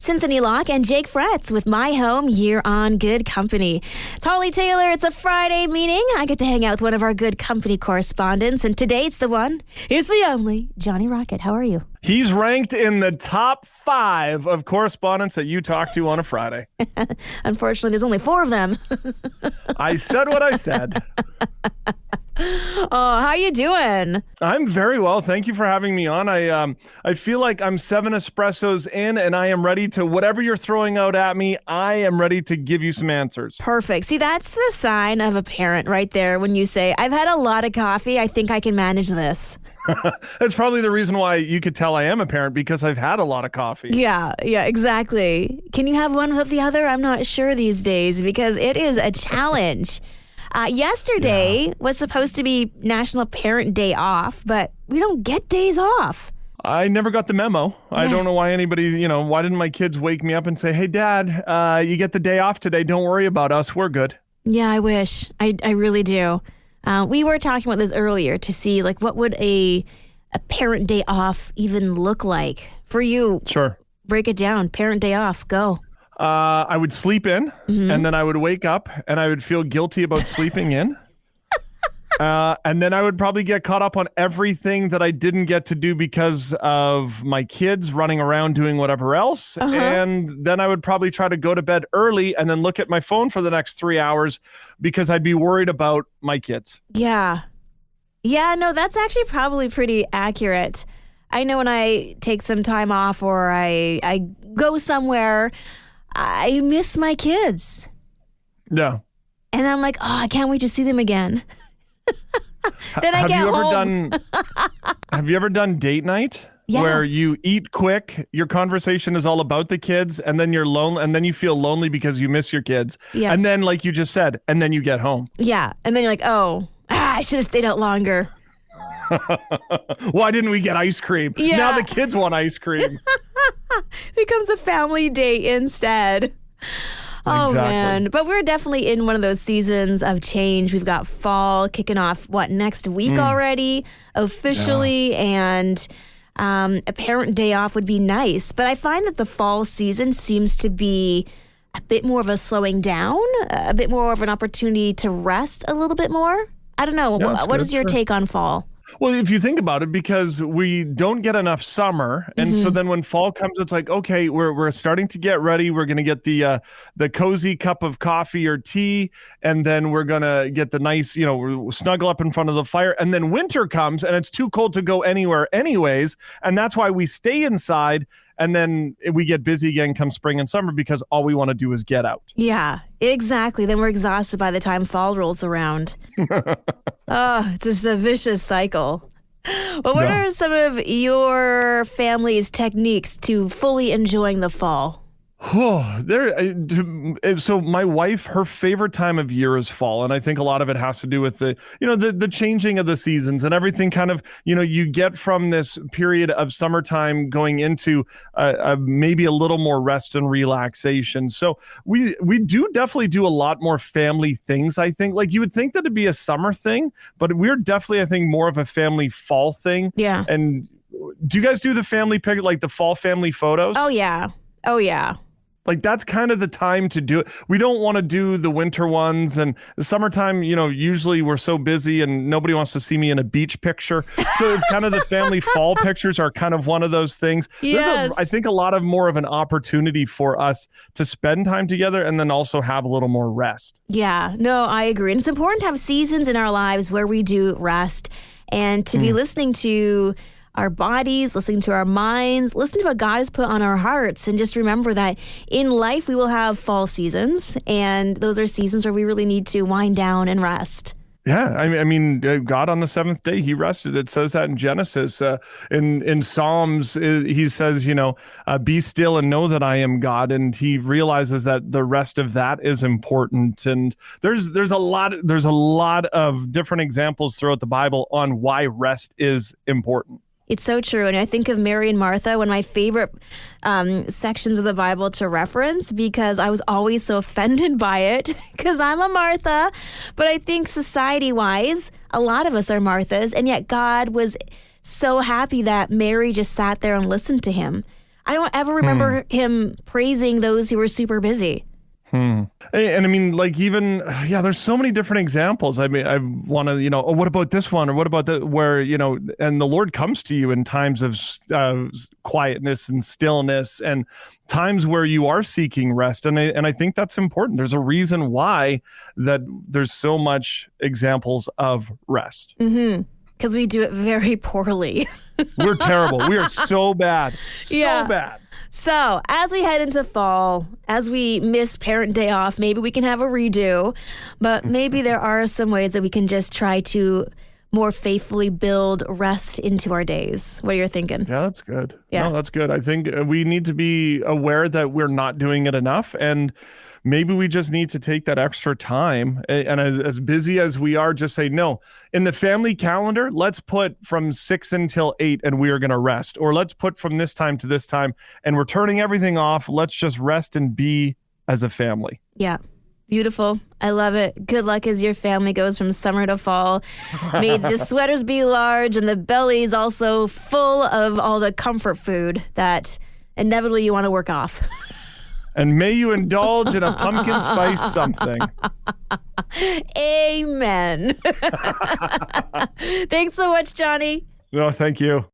Cynthia Locke and Jake Fretz with My Home, You're on Good Company. It's Holly Taylor. It's a Friday, meaning I get to hang out with one of our Good Company correspondents. And today it's the one, it's the only, Johnny Rocket. How are you? He's ranked in the top 5 of correspondents that you talk to on a Friday. Unfortunately, there's only 4 of them. I said what I said. Oh, how you doing? I'm very well. Thank you for having me on. I feel like I'm 7 espressos in and I am ready to, whatever you're throwing out at me, I am ready to give you some answers. Perfect. See, that's the sign of a parent right there when you say, I've had a lot of coffee. I think I can manage this. That's probably the reason why you could tell I am a parent, because I've had a lot of coffee. Yeah, exactly. Can you have one without the other? I'm not sure these days because it is a challenge. Yesterday was supposed to be National Parent Day off, but we don't get days off. I never got the memo. Yeah. I don't know why anybody, why didn't my kids wake me up and say, hey, Dad, you get the day off today. Don't worry about us. We're good. Yeah, I wish. I really do. We were talking about this earlier to see, like, what would a parent day off even look like for you? Sure. Break it down. Parent day off. Go. I would sleep in, and then I would wake up, and I would feel guilty about sleeping in. And then I would probably get caught up on everything that I didn't get to do because of my kids running around doing whatever else. And then I would probably try to go to bed early and then look at my phone for the next 3 hours because I'd be worried about my kids. Yeah. Yeah, no, that's actually probably pretty accurate. I know when I take some time off or I go somewhere, I miss my kids. Yeah. And I'm like, oh, I can't wait to see them again. Then I get home. Have you ever done date night? Yes. Where you eat quick, your conversation is all about the kids, and then you're lonely, and then you feel lonely because you miss your kids. Yeah. And then, like you just said, and then you get home. Yeah. And then you're like, oh, I should have stayed out longer. Why didn't we get ice cream? Yeah. Now the kids want ice cream. Becomes a family day instead. Oh, exactly. Man. But we're definitely in one of those seasons of change. We've got fall kicking off, next week already, officially, and a parent day off would be nice. But I find that the fall season seems to be a bit more of a slowing down, a bit more of an opportunity to rest a little bit more. I don't know. Yeah, what is your take on fall? Well, if you think about it, because we don't get enough summer, and so then when fall comes, it's like, okay, we're starting to get ready. We're going to get the cozy cup of coffee or tea, and then we're going to get the nice, snuggle up in front of the fire. And then winter comes, and it's too cold to go anywhere anyways, and that's why we stay inside. And then we get busy again come spring and summer because all we want to do is get out. Yeah, exactly. Then we're exhausted by the time fall rolls around. Oh, it's just a vicious cycle. Well, what are some of your family's techniques to fully enjoying the fall? So my wife, her favorite time of year is fall, and I think a lot of it has to do with the changing of the seasons and everything. Kind of, you get from this period of summertime going into maybe a little more rest and relaxation. So we do definitely do a lot more family things. I think, like, you would think that it'd be a summer thing, but we're definitely, I think, more of a family fall thing. Yeah. And do you guys do the family pic, like the fall family photos? Oh yeah. Like, that's kind of the time to do it. We don't want to do the winter ones, and the summertime, usually we're so busy and nobody wants to see me in a beach picture. So it's kind of the family fall pictures are kind of one of those things. Yes. There's I think a lot of more of an opportunity for us to spend time together and then also have a little more rest. Yeah, no, I agree. And it's important to have seasons in our lives where we do rest and to be listening to our bodies, listening to our minds, listening to what God has put on our hearts, and just remember that in life we will have fall seasons, and those are seasons where we really need to wind down and rest. Yeah, I mean, God on the seventh day, he rested. It says that in Genesis. In Psalms, he says, be still and know that I am God. And he realizes that the rest of that is important. And there's a lot of different examples throughout the Bible on why rest is important. It's so true. And I think of Mary and Martha, one of my favorite sections of the Bible to reference, because I was always so offended by it because I'm a Martha. But I think society-wise, a lot of us are Marthas, and yet God was so happy that Mary just sat there and listened to him. I don't ever remember him praising those who were super busy. And I mean, like even, there's so many different examples. I mean, I want to, oh, what about this one? Or what about that? Where, and the Lord comes to you in times of quietness and stillness and times where you are seeking rest. And I think that's important. There's a reason why that there's so much examples of rest. Mm-hmm. Because we do it very poorly. We're terrible. We are so bad. So bad. So as we head into fall, as we miss Parent Day off, maybe we can have a redo, but maybe there are some ways that we can just try to more faithfully build rest into our days. What are you thinking? Yeah, that's good. Yeah. No, that's good. I think we need to be aware that we're not doing it enough, and maybe we just need to take that extra time. And as busy as we are, just say, no, in the family calendar, let's put from 6 until 8 and we are going to rest. Or let's put from this time to this time and we're turning everything off. Let's just rest and be as a family. Yeah. Beautiful. I love it. Good luck as your family goes from summer to fall. May the sweaters be large and the bellies also full of all the comfort food that inevitably you want to work off. And may you indulge in a pumpkin spice something. Amen. Thanks so much, Johnny. No, thank you.